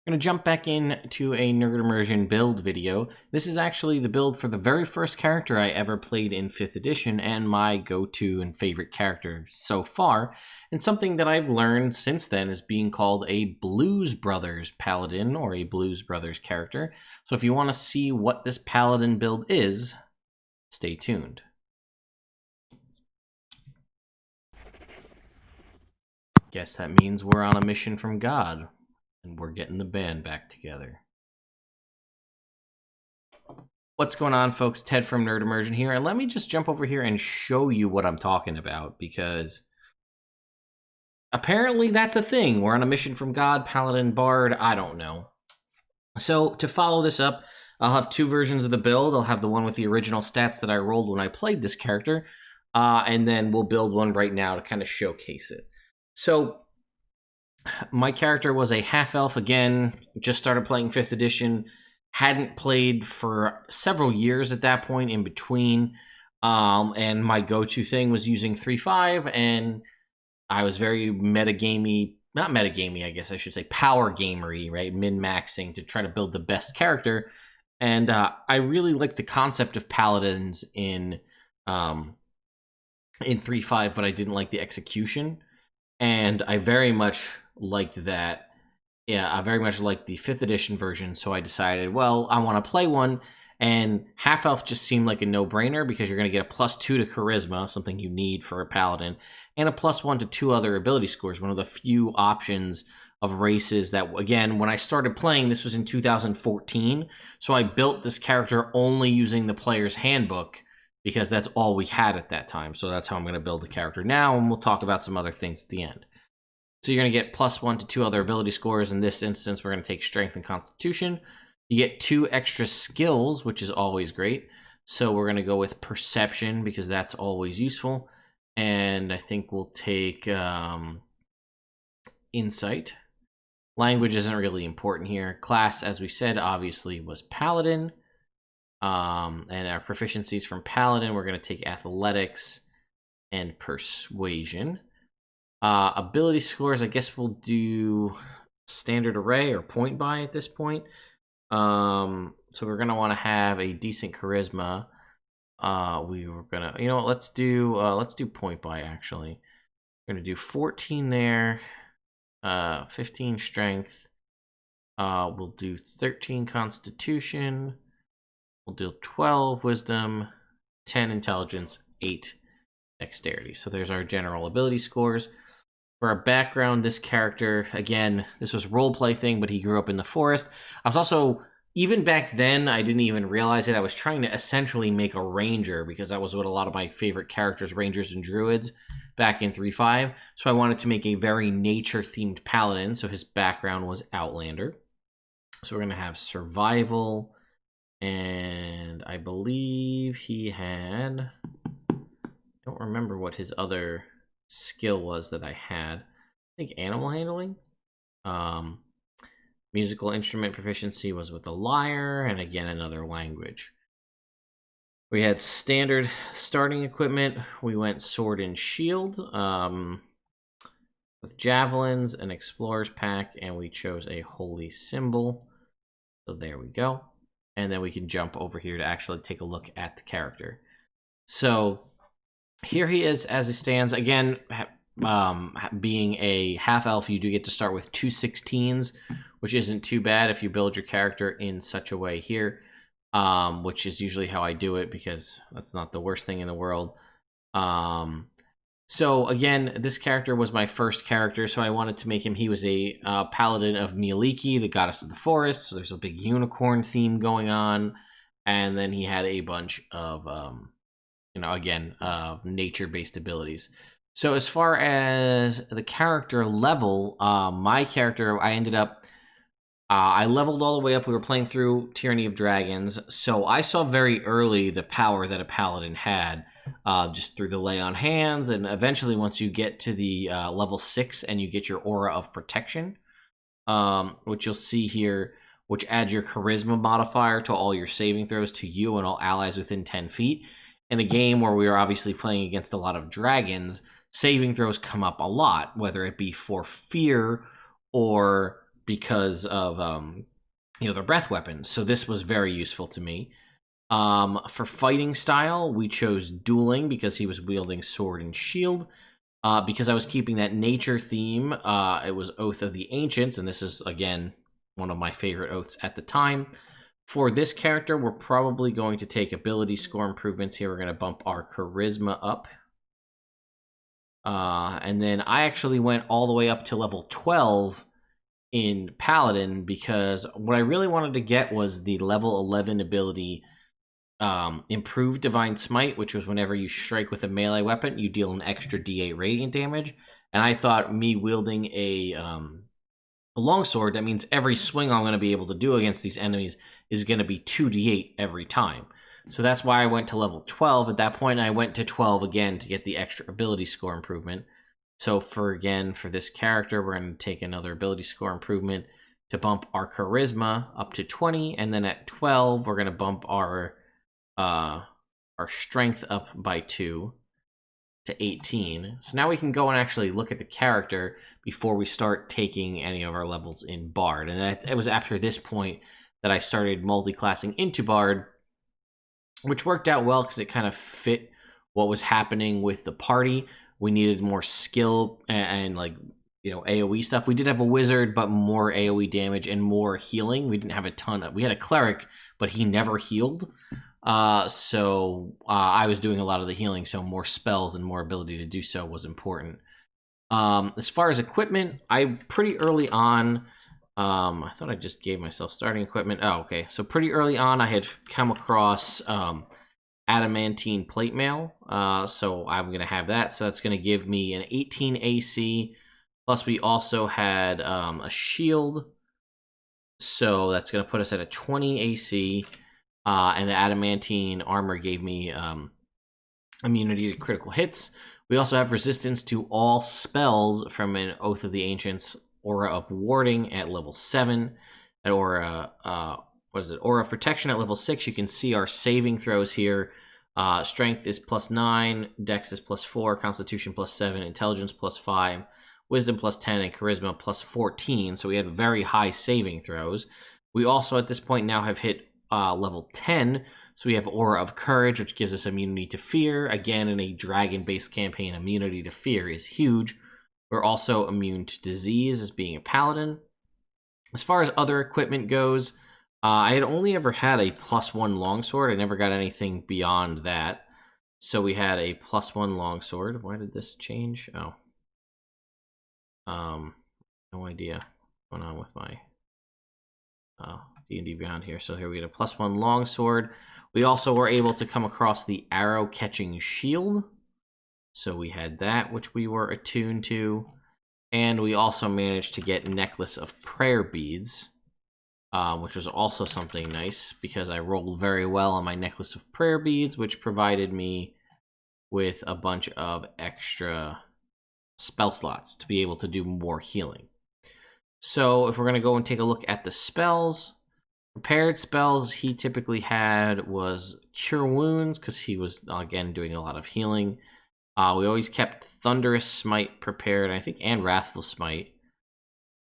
I'm going to jump back into a Nerd Immersion build video. This is actually the build for the very first character I ever played in 5th edition and my go-to and favorite character so far, and something that I've learned since then is being called a Blues Brothers Paladin or a Blues Brothers character. So if you want to see what this Paladin build is, stay tuned. Guess that means we're on a mission from God. And we're getting the band back together. What's going on, folks? Ted from Nerd Immersion here, and let me just jump over here and show you what I'm talking about, because apparently that's a thing. We're on a mission from God, Paladin, Bard, I don't know. So to follow this up, I'll have two versions of the build. I'll have the one with the original stats that I rolled when I played this character, and then we'll build one right now to kind of showcase it. So my character was a half-elf, again, just started playing 5th edition, hadn't played for several years at that point in between, and my go-to thing was using 3-5, and I was very metagamey, not metagamey, I guess I should say, power gamery, right, min-maxing to try to build the best character, and I really liked the concept of paladins in 3-5, but I didn't like the execution, and I very much liked that. Yeah, I very much liked the 5th edition version, so I decided, well, I want to play one, and half-elf just seemed like a no-brainer because you're going to get a +2 to charisma, something you need for a paladin, and a +1 to 2 other ability scores, one of the few options of races that, again, when I started playing, this was in 2014, so I built this character only using the player's handbook because that's all we had at that time, so that's how I'm going to build the character now, and we'll talk about some other things at the end. So you're going to get +1 to 2 other ability scores. In this instance, we're going to take Strength and Constitution. You get 2 extra skills, which is always great. So we're going to go with Perception because that's always useful. And I think we'll take Insight. Language isn't really important here. Class, as we said, obviously was Paladin. And our proficiencies from Paladin, we're going to take Athletics and Persuasion. Ability scores, I guess we'll do standard array or point buy at this point. So we're gonna want to have a decent charisma. We were gonna, you know what, let's do point buy actually. We're gonna do 14 there, 15 strength. We'll do 13 constitution. We'll do 12 wisdom, 10 intelligence, 8 dexterity. So there's our general ability scores. For our background, this character, again, this was a roleplay thing, but he grew up in the forest. I was also, even back then, I didn't even realize it. I was trying to essentially make a ranger because that was what a lot of my favorite characters, rangers and druids, back in 3.5. So I wanted to make a very nature-themed paladin, so his background was Outlander. So we're going to have survival, and I believe he had, I don't remember what his other skill was that I had. I think animal handling. Musical instrument proficiency was with the lyre, and again another language. We had standard starting equipment. We went sword and shield with javelins, an explorer's pack, and we chose a holy symbol. So there we go. And then we can jump over here to actually take a look at the character. So here he is as he stands. Again, being a half-elf, you do get to start with 2 16s, which isn't too bad if you build your character in such a way here, which is usually how I do it because that's not the worst thing in the world. So again, this character was my first character, so I wanted to make him, he was a paladin of Mieliki, the goddess of the forest, so there's a big unicorn theme going on, and then he had a bunch of nature-based abilities. So as far as the character level, my character, I ended up, I leveled all the way up. We were playing through Tyranny of Dragons, so I saw very early the power that a paladin had, just through the lay on hands, and eventually once you get to the level 6 and you get your Aura of Protection, which you'll see here, which adds your Charisma modifier to all your saving throws to you and all allies within 10 feet. In a game where we are obviously playing against a lot of dragons, saving throws come up a lot, whether it be for fear or because of their breath weapons. So this was very useful to me. For fighting style, we chose dueling because he was wielding sword and shield. Because I was keeping that nature theme, it was Oath of the Ancients, and this is, again, one of my favorite oaths at the time. For this character, we're probably going to take ability score improvements here. We're going to bump our charisma up. And then I actually went all the way up to level 12 in Paladin because what I really wanted to get was the level 11 ability Improved Divine Smite, which was whenever you strike with a melee weapon, you deal an extra D8 radiant damage. And I thought me wielding a longsword, that means every swing I'm going to be able to do against these enemies is going to be 2d8 every time. So that's why I went to level 12. At that point, I went to 12 again to get the extra ability score improvement. So for this character, we're going to take another ability score improvement to bump our charisma up to 20. And then at 12, we're going to bump our strength up by 2 to 18. So now we can go and actually look at the character before we start taking any of our levels in Bard. And it was after this point that I started multi-classing into Bard, which worked out well because it kind of fit what was happening with the party. We needed more skill and AoE stuff. We did have a wizard, but more AoE damage and more healing. We didn't have a ton of... We had a cleric, but he never healed. So I was doing a lot of the healing, so more spells and more ability to do so was important. As far as equipment, I pretty early on... I thought I just gave myself starting equipment. Oh, okay. So pretty early on, I had come across adamantine plate mail. So I'm going to have that. So that's going to give me an 18 AC. Plus, we also had a shield. So that's going to put us at a 20 AC. And the adamantine armor gave me immunity to critical hits. We also have resistance to all spells from an Oath of the Ancients Aura of Warding at level 7. At Aura of Protection at level 6. You can see our saving throws here. Strength is +9, Dex is +4, Constitution +7, Intelligence +5, Wisdom +10, and Charisma +14. So we had very high saving throws. We also at this point now have hit level 10. So we have Aura of Courage, which gives us immunity to fear. Again, in a dragon-based campaign, immunity to fear is huge. We're also immune to disease as being a paladin. As far as other equipment goes, I had only ever had a +1 longsword. I never got anything beyond that. So we had a +1 longsword. Why did this change? Oh. No idea what's going on with my D&D Beyond here. So here we had a +1 longsword. We also were able to come across the arrow-catching shield. So we had that, which we were attuned to. And we also managed to get Necklace of Prayer Beads, which was also something nice because I rolled very well on my Necklace of Prayer Beads, which provided me with a bunch of extra spell slots to be able to do more healing. So if we're going to go and take a look at the spells, prepared spells he typically had was Cure Wounds because he was, again, doing a lot of healing. We always kept Thunderous Smite prepared, I think, and Wrathful Smite.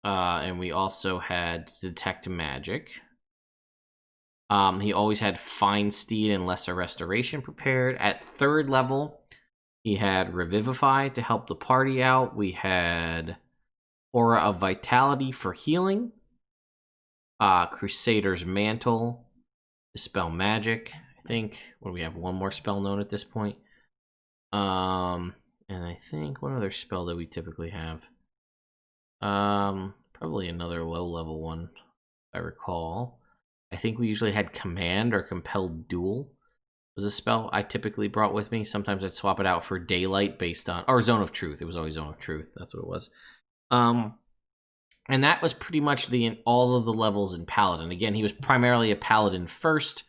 And we also had Detect Magic. He always had Fine Steed and Lesser Restoration prepared. At 3rd level, he had Revivify to help the party out. We had Aura of Vitality for healing. Crusader's Mantle, Dispel Magic, I think. What do we have? One more spell known at this point. And I think, what other spell do we typically have? Probably another low-level one, if I recall. I think we usually had Command or Compelled Duel was a spell I typically brought with me. Sometimes I'd swap it out for Daylight based on... Or Zone of Truth. It was always Zone of Truth. That's what it was. And that was pretty much all of the levels in Paladin. Again, he was primarily a Paladin first,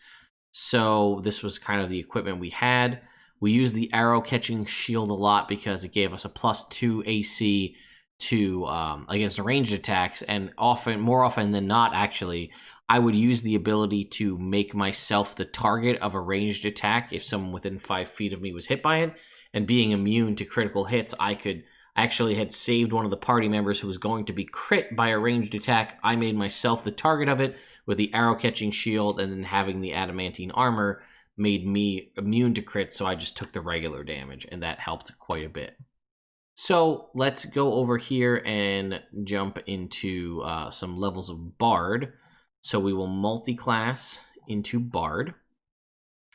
so this was kind of the equipment we had. We used the arrow-catching shield a lot because it gave us a +2 AC to against ranged attacks, and more often than not, actually, I would use the ability to make myself the target of a ranged attack if someone within 5 feet of me was hit by it. And being immune to critical hits, I could I actually had saved one of the party members who was going to be crit by a ranged attack. I made myself the target of it with the arrow catching shield, and then having the adamantine armor made me immune to crits, so I just took the regular damage, and that helped quite a bit. So let's go over here and jump into some levels of Bard. So we will multi-class into Bard.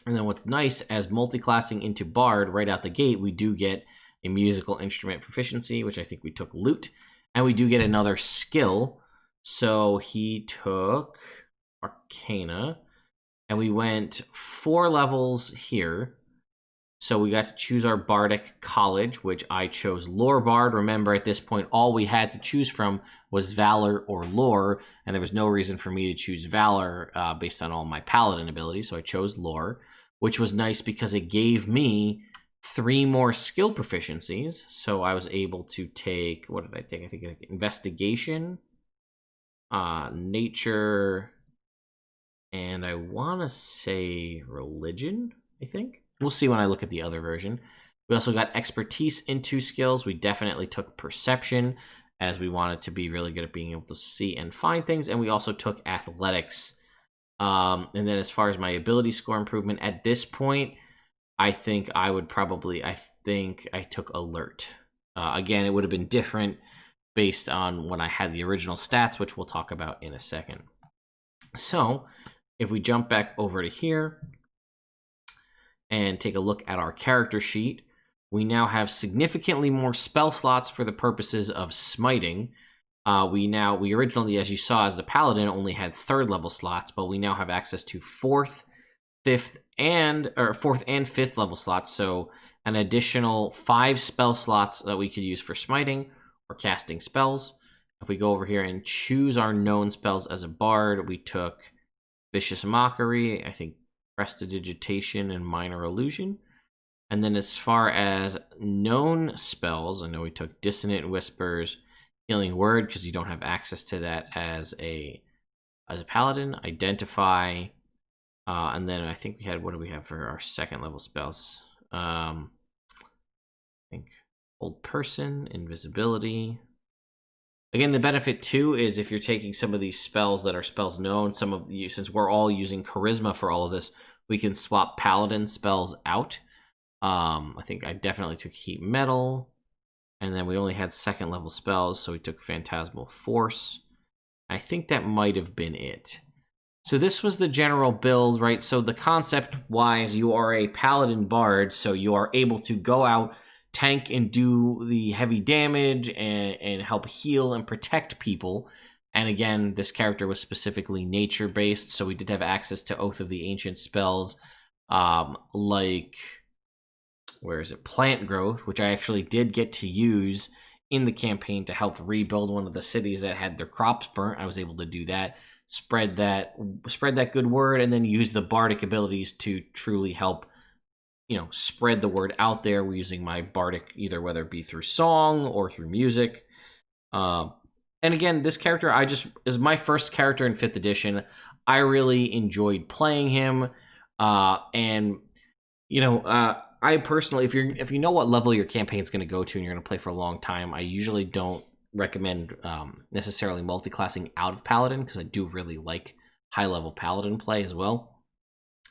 And then what's nice, as multi-classing into Bard right out the gate, we do get a musical instrument proficiency, which I think we took Lute. And we do get another skill. So he took Arcana. And we went 4 levels here. So we got to choose our Bardic College, which I chose Lore Bard. Remember, at this point, all we had to choose from was Valor or Lore, and there was no reason for me to choose Valor based on all my Paladin abilities, so I chose Lore, which was nice because it gave me 3 more skill proficiencies. So I was able to take, what did I take? I think Investigation, Nature, and I want to say Religion, I think. We'll see when I look at the other version. We also got Expertise in 2 skills. We definitely took Perception, as we wanted to be really good at being able to see and find things. And we also took Athletics. And then as far as my ability score improvement, at this point, I think I took Alert. Again, it would have been different based on when I had the original stats, which we'll talk about in a second. So if we jump back over to here and take a look at our character sheet, we now have significantly more spell slots for the purposes of smiting. We originally, as you saw, as the Paladin, only had 3rd level slots, but we now have access to 4th, 5th, and 5th level slots. So an additional 5 spell slots that we could use for smiting or casting spells. If we go over here and choose our known spells as a bard, we took Vicious Mockery, I think Prestidigitation, and Minor Illusion. And then as far as known spells, I know we took Dissonant Whispers, Healing Word, because you don't have access to that as a Paladin, Identify, and then I think we had, what do we have for our 2nd level spells? I think Old Person, Invisibility. Again, the benefit too is if you're taking some of these spells that are spells known, some of you, since we're all using Charisma for all of this, we can swap Paladin spells out. I think I definitely took Heat Metal, and then we only had 2nd level spells, so we took Phantasmal Force. I think that might have been it. So this was the general build, right? So the concept-wise, you are a Paladin Bard, so you are able to go out, tank, and do the heavy damage and help heal and protect people. And again, this character was specifically nature-based, so we did have access to Oath of the Ancient spells, like, where is it? Plant Growth, which I actually did get to use in the campaign to help rebuild one of the cities that had their crops burnt. I was able to do that, spread that good word, and then use the bardic abilities to truly help, spread the word out there. We're using my bardic, either whether it be through song or through music. And again, this character is my first character in 5th edition. I really enjoyed playing him, and I personally, if you know what level your campaign is going to go to and you're going to play for a long time, I usually don't recommend necessarily multi-classing out of Paladin, because I do really like high-level Paladin play as well.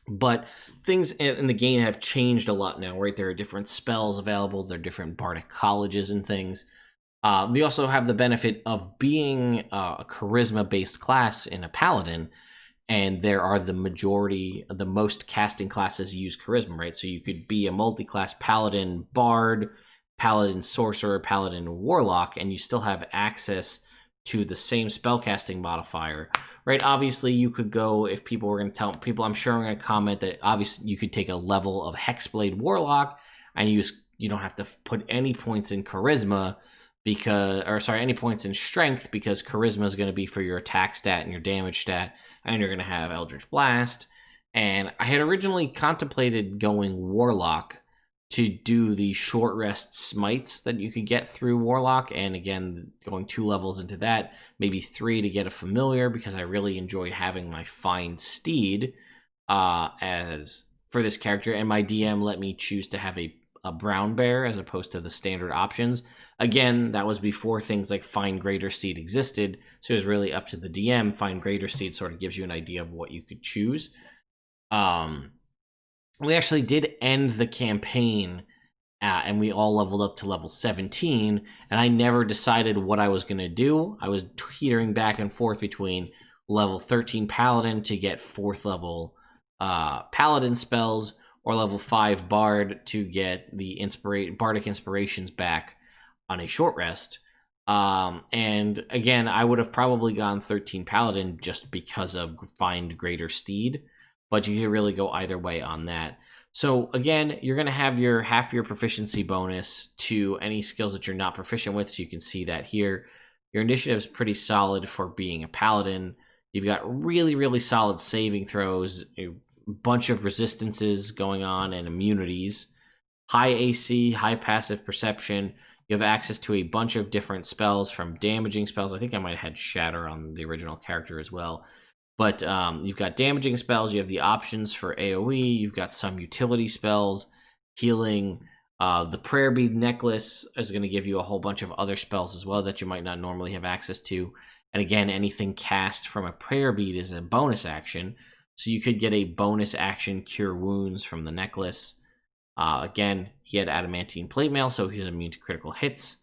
But things in the game have changed a lot now, right? There are different spells available. There are different bardic colleges and things. We also have the benefit of being a charisma-based class in a Paladin, and there are the most casting classes use charisma, right? So you could be a multi-class Paladin Bard, Paladin Sorcerer, Paladin Warlock, and you still have access to the same spellcasting modifier, right? Obviously, you could go, if people were going to tell people, I'm sure I'm going to comment that obviously you could take a level of Hexblade Warlock and you don't have to put any points in charisma any points in strength, because charisma is going to be for your attack stat and your damage stat, and you're going to have Eldritch Blast. And I had originally contemplated going Warlock to do the short rest smites that you could get through Warlock, and again, going 2 levels into that, maybe 3 to get a familiar, because I really enjoyed having my Find Steed as for this character, and my DM let me choose to have a a brown bear as opposed to the standard options. Again, that was before things like Find Greater Steed existed, so it was really up to the DM. Find Greater Steed sort of gives you an idea of what you could choose. We actually did end the campaign, and we all leveled up to level 17, and I never decided what I was going to do. I was teetering back and forth between level 13 Paladin to get 4th level Paladin spells, or level 5 Bard to get the Bardic Inspirations back on a short rest. And again, I would have probably gone 13 Paladin just because of Find Greater Steed, but you can really go either way on that. So again, you're going to have your half your proficiency bonus to any skills that you're not proficient with, so you can see that here. Your initiative is pretty solid for being a Paladin. You've got really, really solid saving throws, a bunch of resistances going on, and immunities. High AC, high passive perception. You have access to a bunch of different spells, from damaging spells. I think I might have had Shatter on the original character as well. But you've got damaging spells. You have the options for AoE. You've got some utility spells, healing. The Prayer Bead Necklace is going to give you a whole bunch of other spells as well that you might not normally have access to. And again, anything cast from a Prayer Bead is a bonus action. So you could get a bonus action Cure Wounds from the necklace. Again, he had Adamantine Plate Mail, so he's immune to critical hits.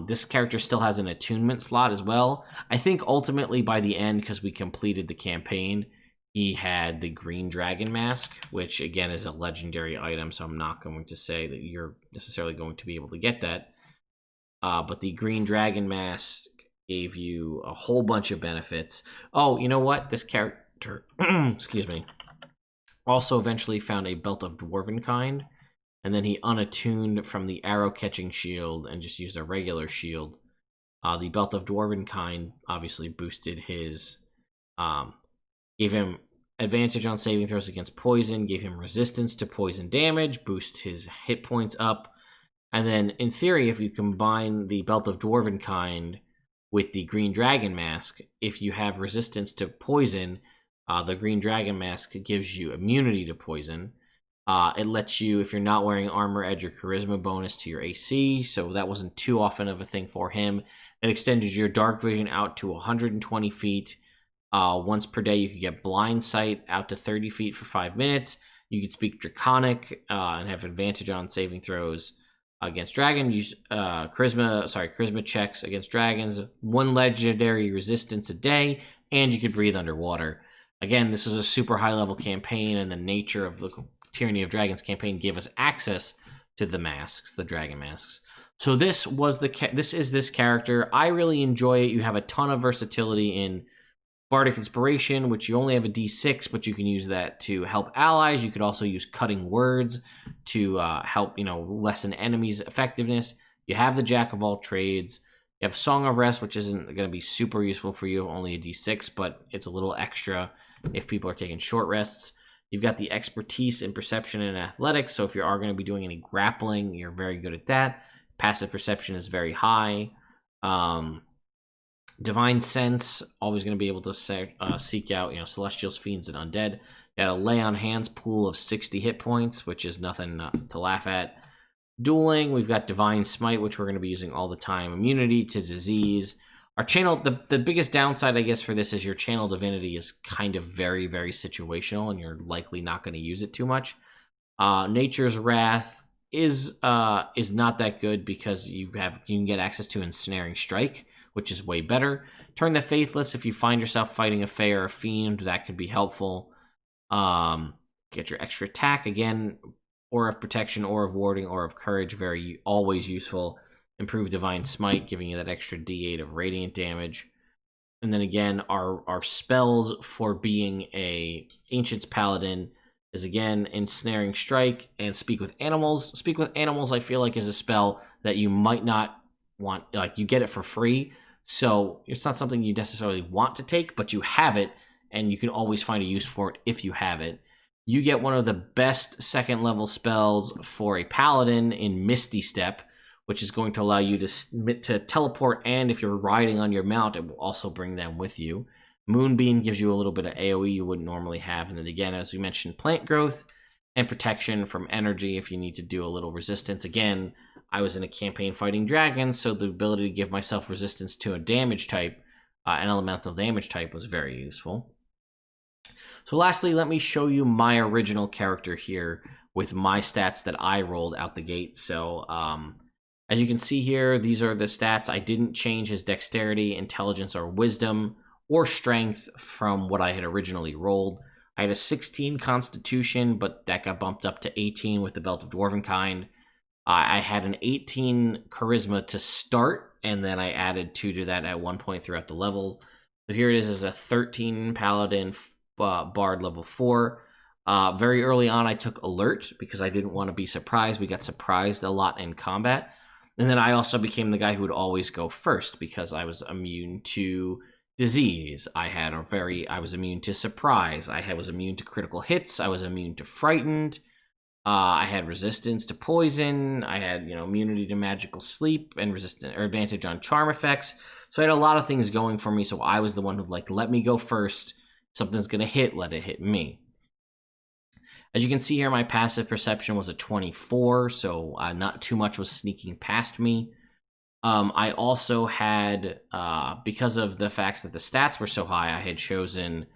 This character still has an attunement slot as well. I think ultimately by the end, because we completed the campaign, he had the Green Dragon Mask, which again is a legendary item, so I'm not going to say that you're necessarily going to be able to get that. But the Green Dragon Mask gave you a whole bunch of benefits. Oh, you know what? This character, excuse me, also eventually found a Belt of Dwarven Kind. And then he unattuned from the arrow-catching shield and just used a regular shield. The Belt of Dwarven Kind obviously boosted his... gave him advantage on saving throws against poison, gave him resistance to poison damage, boost his hit points up. And then, in theory, if you combine the Belt of Dwarven Kind with the Green Dragon Mask, if you have resistance to poison, the Green Dragon Mask gives you immunity to poison. It lets you, if you're not wearing armor, add your charisma bonus to your AC, so that wasn't too often of a thing for him. It extended your dark vision out to 120 feet. Once per day, you could get blind sight out to 30 feet for 5 minutes. You could speak Draconic and have advantage on saving throws against dragon. Use charisma checks against dragons. 1 legendary resistance a day, and you could breathe underwater. Again, this is a super high level campaign, and the nature of the Tyranny of Dragons campaign gave us access to the masks, the dragon masks. So this is this character. I really enjoy it. You have a ton of versatility in Bardic Inspiration, which you only have a D6, but you can use that to help allies. You could also use Cutting Words to help, lessen enemies' effectiveness. You have the Jack of all trades. You have Song of Rest, which isn't going to be super useful for you, only a D6, but it's a little extra if people are taking short rests. You've got the Expertise in Perception and Athletics, so if you are going to be doing any grappling, you're very good at that. Passive Perception is very high. Divine Sense, always going to be able to seek out, Celestials, Fiends, and Undead. You got a Lay on Hands pool of 60 hit points, which is nothing to laugh at. Dueling, we've got Divine Smite, which we're going to be using all the time. Immunity to disease. Our channel, the biggest downside, I guess, for this is your channel divinity is kind of very, very situational, and you're likely not going to use it too much. Nature's Wrath is not that good because you can get access to Ensnaring Strike, which is way better. Turn the Faithless, if you find yourself fighting a Fae or a Fiend, that could be helpful. Get your extra attack, again, Aura of Protection, Aura of Warding, Aura of Courage, always useful. Improve Divine Smite, giving you that extra D8 of radiant damage. And then again, our spells for being a Ancient's Paladin is again Ensnaring Strike and Speak with Animals. Speak with Animals, I feel like, is a spell that you might not want, like, you get it for free, so it's not something you necessarily want to take, but you have it, and you can always find a use for it if you have it. You get one of the best second level spells for a Paladin in Misty Step, which is going to allow you to teleport, and if you're riding on your mount, it will also bring them with you. Moonbeam gives you a little bit of AoE you wouldn't normally have, and then again, as we mentioned, Plant Growth and protection from energy if you need to do a little resistance. Again, I was in a campaign fighting dragons, so the ability to give myself resistance to a damage type, an elemental damage type, was very useful. So lastly, let me show you my original character here with my stats that I rolled out the gate. So as you can see here, these are the stats. I didn't change his dexterity, intelligence, or wisdom, or strength from what I had originally rolled. I had a 16 constitution, but that got bumped up to 18 with the Belt of Dwarvenkind. I had an 18 charisma to start, and then I added 2 to that at one point throughout the level. So here it is as a 13 paladin bard level 4. Very early on, I took alert because I didn't want to be surprised. We got surprised a lot in combat. And then I also became the guy who would always go first because I was immune to disease. I was immune to surprise. I was immune to critical hits. I was immune to frightened. I had resistance to poison. I had, immunity to magical sleep and advantage on charm effects. So I had a lot of things going for me. So I was the one who let me go first. Something's gonna hit, let it hit me. As you can see here, my passive perception was a 24, so not too much was sneaking past me. I also had, because of the facts that the stats were so high, I had chosen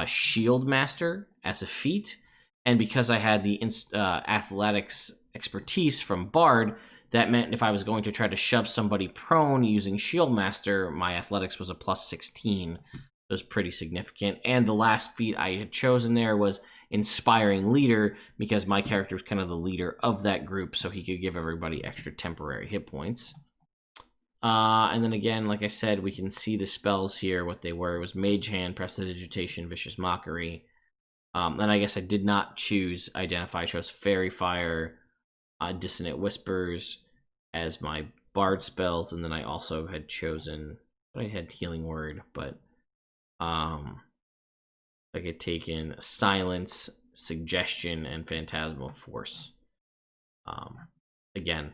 Shield Master as a feat. And because I had the athletics expertise from Bard, that meant if I was going to try to shove somebody prone using Shield Master, my athletics was a plus 16. It was pretty significant. And the last feat I had chosen there was Inspiring Leader, because my character was kind of the leader of that group, so he could give everybody extra temporary hit points. And then again, like I said, we can see the spells here, what they were. It was Mage Hand, Prestidigitation, Vicious Mockery. And I guess I did not choose Identify. I chose Fairy Fire, Dissonant Whispers as my Bard spells, and then I also had chosen, I had Healing Word, but I could take in Silence, Suggestion, and Phantasmal Force. Again,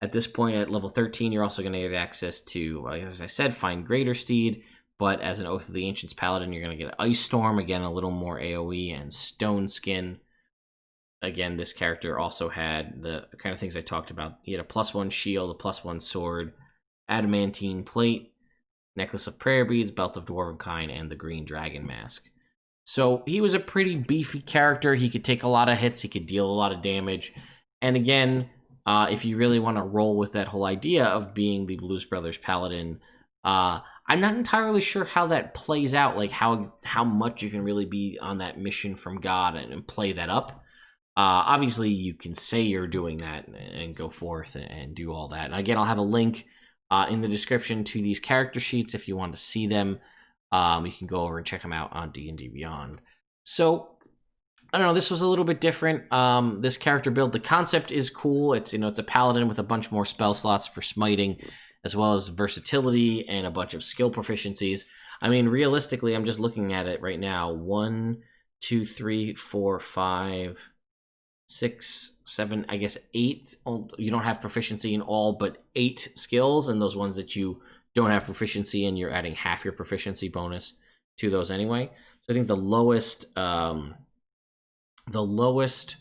at this point at level 13, you're also going to get access to, as I said, Find Greater Steed, but as an Oath of the Ancients Paladin, you're going to get Ice Storm, again, a little more AoE, and Stone Skin. Again, this character also had the kind of things I talked about. He had a +1 shield, a +1 sword, Adamantine Plate, Necklace of Prayer Beads, Belt of Dwarvenkind, and the Green Dragon Mask. So he was a pretty beefy character. He could take a lot of hits. He could deal a lot of damage. And again, if you really want to roll with that whole idea of being the Blues Brothers Paladin, I'm not entirely sure how that plays out, like how much you can really be on that mission from God and play that up. Obviously, you can say you're doing that and go forth and do all that. And again, I'll have a link in the description to these character sheets if you want to see them. You can go over and check them out on D&D Beyond. So, I don't know, this was a little bit different. This character build, the concept is cool. It's a paladin with a bunch more spell slots for smiting, as well as versatility and a bunch of skill proficiencies. I mean, realistically, I'm just looking at it right now. 1, 2, 3, 4, 5, 6, 7, I guess 8. You don't have proficiency in all but 8 skills, and those ones that you don't have proficiency in, you're adding half your proficiency bonus to those anyway. So I think the lowest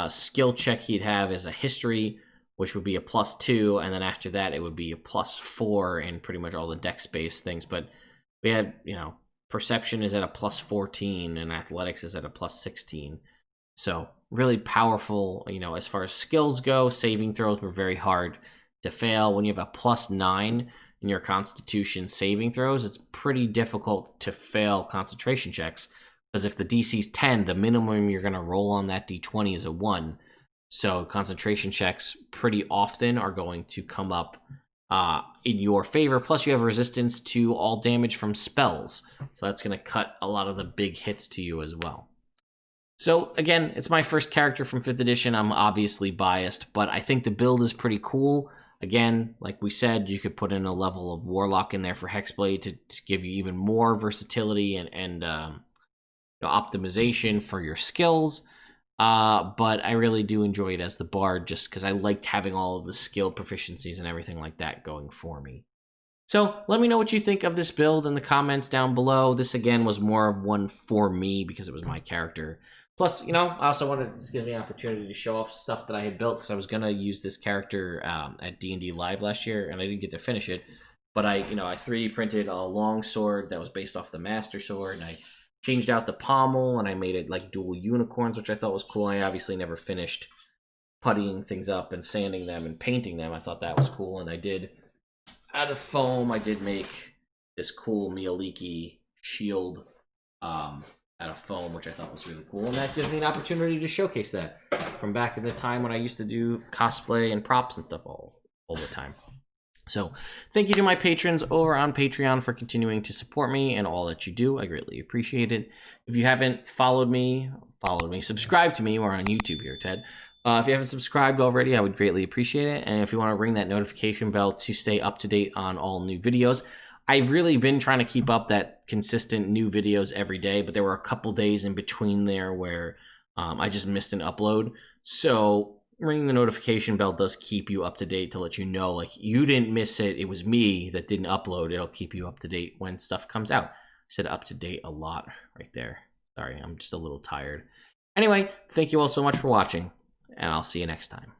skill check he'd have is a history, which would be a +2, and then after that it would be a +4 in pretty much all the dex-based things. But we had, perception is at a +14, and athletics is at a +16. So really powerful, as far as skills go. Saving throws were very hard to fail. When you have a +9 in your Constitution saving throws, it's pretty difficult to fail concentration checks, because if the DC's 10, the minimum you're going to roll on that D20 is a 1. So concentration checks pretty often are going to come up in your favor. Plus you have resistance to all damage from spells. So that's going to cut a lot of the big hits to you as well. So again, it's my first character from 5th edition. I'm obviously biased, but I think the build is pretty cool. Again, like we said, you could put in a level of Warlock in there for Hexblade to give you even more versatility and optimization for your skills. But I really do enjoy it as the Bard, just because I liked having all of the skill proficiencies and everything like that going for me. So let me know what you think of this build in the comments down below. This, again, was more of one for me because it was my character. Plus, you know, I also wanted to just give me an opportunity to show off stuff that I had built, because I was going to use this character at D&D Live last year, and I didn't get to finish it. But I 3D printed a long sword that was based off the Master Sword, and I changed out the pommel, and I made it like dual unicorns, which I thought was cool. I obviously never finished puttying things up and sanding them and painting them. I thought that was cool, and I did, out of foam, I did make this cool Mialiki shield out of foam, which I thought was really cool, and that gives me an opportunity to showcase that from back in the time when I used to do cosplay and props and stuff all the time. So thank you to my patrons over on Patreon for continuing to support me and all that you do. I greatly appreciate it. If you haven't followed me, subscribe to me. We're on YouTube here, Ted. If you haven't subscribed already, I would greatly appreciate it. And if you want to ring that notification bell to stay up to date on all new videos, I've really been trying to keep up that consistent new videos every day, but there were a couple days in between there where I just missed an upload. So ringing the notification bell does keep you up to date to let you know, like, you didn't miss it. It was me that didn't upload. It'll keep you up to date when stuff comes out. I said up to date a lot right there. Sorry, I'm just a little tired. Anyway, thank you all so much for watching, and I'll see you next time.